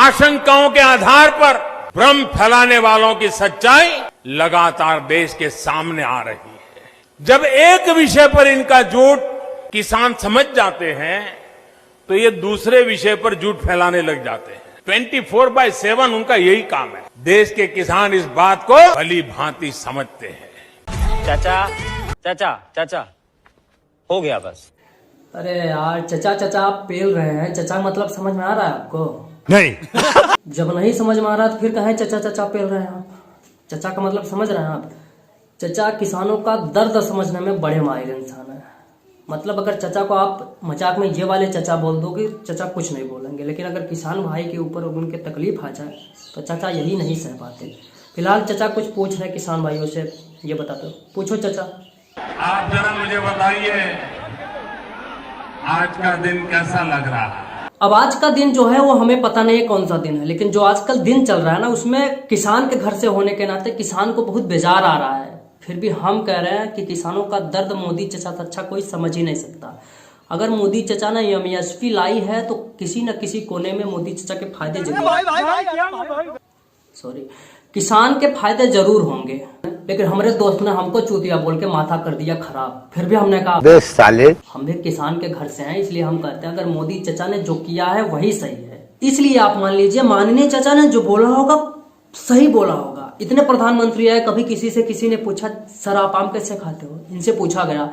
आशंकाओं के आधार पर भ्रम फैलाने वालों की सच्चाई लगातार देश के सामने आ रही है। जब एक विषय पर इनका झूठ किसान समझ जाते हैं तो ये दूसरे विषय पर झूठ फैलाने लग जाते हैं। 24/7 उनका यही काम है। देश के किसान इस बात को भली भांति समझते हैं। चाचा चाचा चाचा हो गया बस। अरे यार चचा चचा आप पेल रहे हैं। चचा मतलब समझ में आ रहा है आपको? नहीं। जब नहीं समझ में आ रहा तो फिर कहें चचा चचा पेल रहे हैं आप? चचा का मतलब समझ रहे हैं आप? चचा किसानों का दर्द समझने में बड़े माहिर इंसान है। मतलब अगर चचा को आप मजाक में ये वाले चचा बोल दोगे, चचा कुछ नहीं बोलेंगे, लेकिन अगर किसान भाई के ऊपर उनके तकलीफ आ जाए तो चचा यही नहीं सह पाते। फिलहाल चचा कुछ पूछ रहे किसान भाइयों से, ये बताते हो। पूछो चचा। आप जरा मुझे बताइए आज का दिन कैसा लग रहा है? अब आज का दिन जो है वो हमें पता नहीं है कौन सा दिन है, लेकिन जो आजकल दिन चल रहा है ना, उसमें किसान के घर से होने के नाते किसान को बहुत बेजार आ रहा है। फिर भी हम कह रहे हैं कि किसानों का दर्द मोदी चचा से अच्छा कोई समझ ही नहीं सकता। अगर मोदी चचा ने एमएसपी लाई है तो किसी न किसी कोने में मोदी चचा के फायदे किसान के फायदे जरूर होंगे। लेकिन हमारे दोस्त ने हमको चूतिया बोल के माथा कर दिया खराब। फिर भी हमने कहा बे साले, हम भी किसान के घर से हैं, इसलिए हम कहते हैं अगर मोदी चचा ने जो किया है वही सही है। इसलिए आप मान लीजिए माननीय चचा ने जो बोला होगा सही बोला होगा। इतने प्रधानमंत्री आए, कभी किसी ने पूछा सर आप आम कैसे खाते हो? इनसे पूछा गया।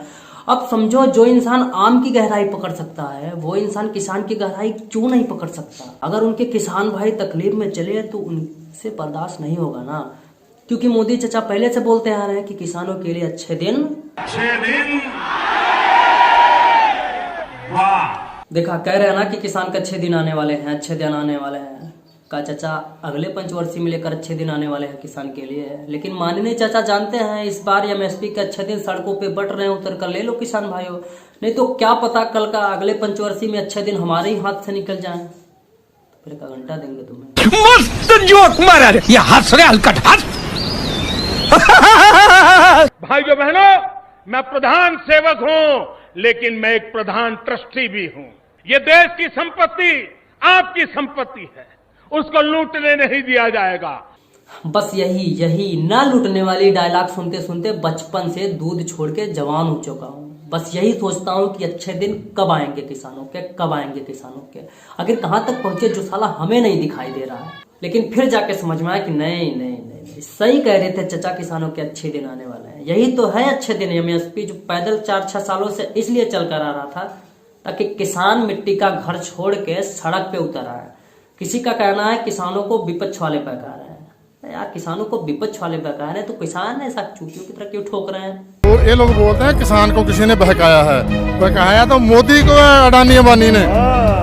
अब समझो जो इंसान आम की गहराई पकड़ सकता है वो इंसान किसान की गहराई क्यों नहीं पकड़ सकता? अगर उनके किसान भाई तकलीफ में चले तो उनसे बर्दाश्त नहीं होगा ना, क्योंकि मोदी चचा पहले से बोलते आ रहे हैं कि किसानों के लिए अच्छे दिन। देखा कह रहे हैं ना कि किसान के अच्छे दिन आने वाले हैं, अच्छे दिन आने वाले हैं। का चचा अगले पंचवर्षीय में लेकर अच्छे दिन आने वाले हैं किसान के लिए। लेकिन माननीय चचा जानते हैं इस बार एमएसपी के अच्छे दिन सड़कों पे बट रहे हैं, उतर कर ले लो किसान भाइयों, नहीं तो क्या पता कल का अगले पंचवर्षीय में अच्छे दिन हमारे ही हाथ से निकल जाएं। फिर का घंटा देंगे तुम्हें। मस्त जोक मारा रे, ये हंस रहे हलकट हंस। भाइयों बहनों, मैं प्रधान सेवक हूं लेकिन मैं एक प्रधान ट्रस्टी भी हूं। ये देश की संपत्ति आपकी संपत्ति है, उसको लूटने नहीं दिया जाएगा। बस यही ना लूटने वाली डायलॉग सुनते सुनते बचपन से दूध छोड़ के जवान हो चुका हूँ। बस यही सोचता हूँ कि अच्छे दिन कब आएंगे किसानों के, कब आएंगे किसानों के। आखिर कहाँ तक पहुंचे जो साला हमें नहीं दिखाई दे रहा है। लेकिन फिर जाके समझ में आया कि नहीं सही कह रहे थे चचा, किसानों के अच्छे दिन आने वाले हैं। यही तो है अच्छे दिन। एमएसपी जो पैदल 4-6 सालों से इसलिए चल कर आ रहा था ताकि किसान मिट्टी का घर छोड़ के सड़क पे उतर आए। किसी का कहना है किसानों को विपक्ष वाले बहका रहे हैं। यार किसानों को विपक्ष वाले बहका रहे हैं तो किसान ऐसा चूतियों की तरह क्यों ठोक रहे हैं? तो ये लोग बोलते हैं किसान को किसी ने बहकाया है। बहकाया तो मोदी को, अडानी अंबानी ने,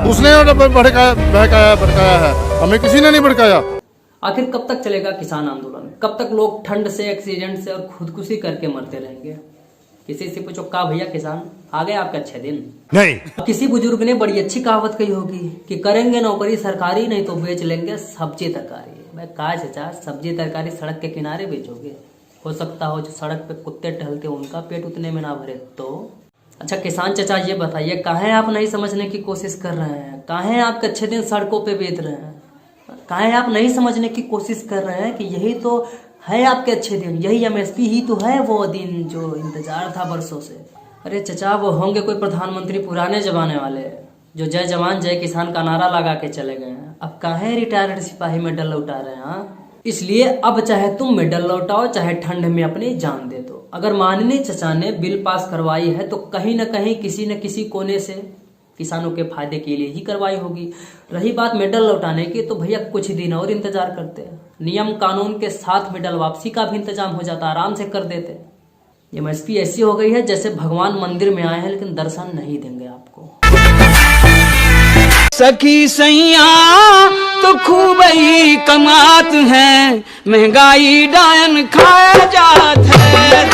उसने भड़काया है, हमें किसी ने नहीं भड़काया। आखिर कब तक चलेगा किसान आंदोलन? कब तक लोग ठंड से, एक्सीडेंट से और खुदकुशी करके मरते रहेंगे? किसी से पूछो का भैया किसान आ गए आपके अच्छे दिन? नहीं। किसी बुजुर्ग ने बड़ी अच्छी कहावत कही होगी कि करेंगे नौकरी सरकारी, नहीं तो बेच लेंगे सब्जी तरकारी। मैं कहा चाचा सब्जी तरकारी सड़क के किनारे बेचोगे? हो सकता हो जो सड़क पे कुत्ते टहलते उनका पेट उतने में ना भरे तो। अच्छा किसान चाचा ये बताइए, काहे आप नहीं समझने की कोशिश कर रहे हैं? काहे आपके अच्छे दिन सड़कों पे बेच रहे हैं? काहे आप नहीं समझने की कोशिश कर रहे हैं कि यही तो है आपके अच्छे दिन, यही एमएसपी ही तो है वो दिन जो इंतजार था बरसों से। अरे चचा वो होंगे कोई प्रधानमंत्री पुराने जमाने वाले जो जय जवान जय किसान का नारा लगा के चले गए हैं। अब काहे रिटायर्ड सिपाही मेडल लौटा रहे हैं? इसलिए अब चाहे तुम मेडल लौटाओ चाहे ठंड में अपनी जान दे दो। अगर माननीय चचा ने बिल पास करवाई है तो कहीं न कहीं किसी न किसी कोने से किसानों के फायदे के लिए ही करवाई होगी। रही बात मेडल लौटाने की तो भैया कुछ दिन और इंतजार करते हैं, नियम कानून के साथ मेडल वापसी का भी इंतजाम हो जाता, आराम से कर देते। एमएसपी ऐसी हो गई है जैसे भगवान मंदिर में आए हैं लेकिन दर्शन नहीं देंगे आपको। सखी सैया तो खूब ही कमात है, महंगाई डायन खाया जात है।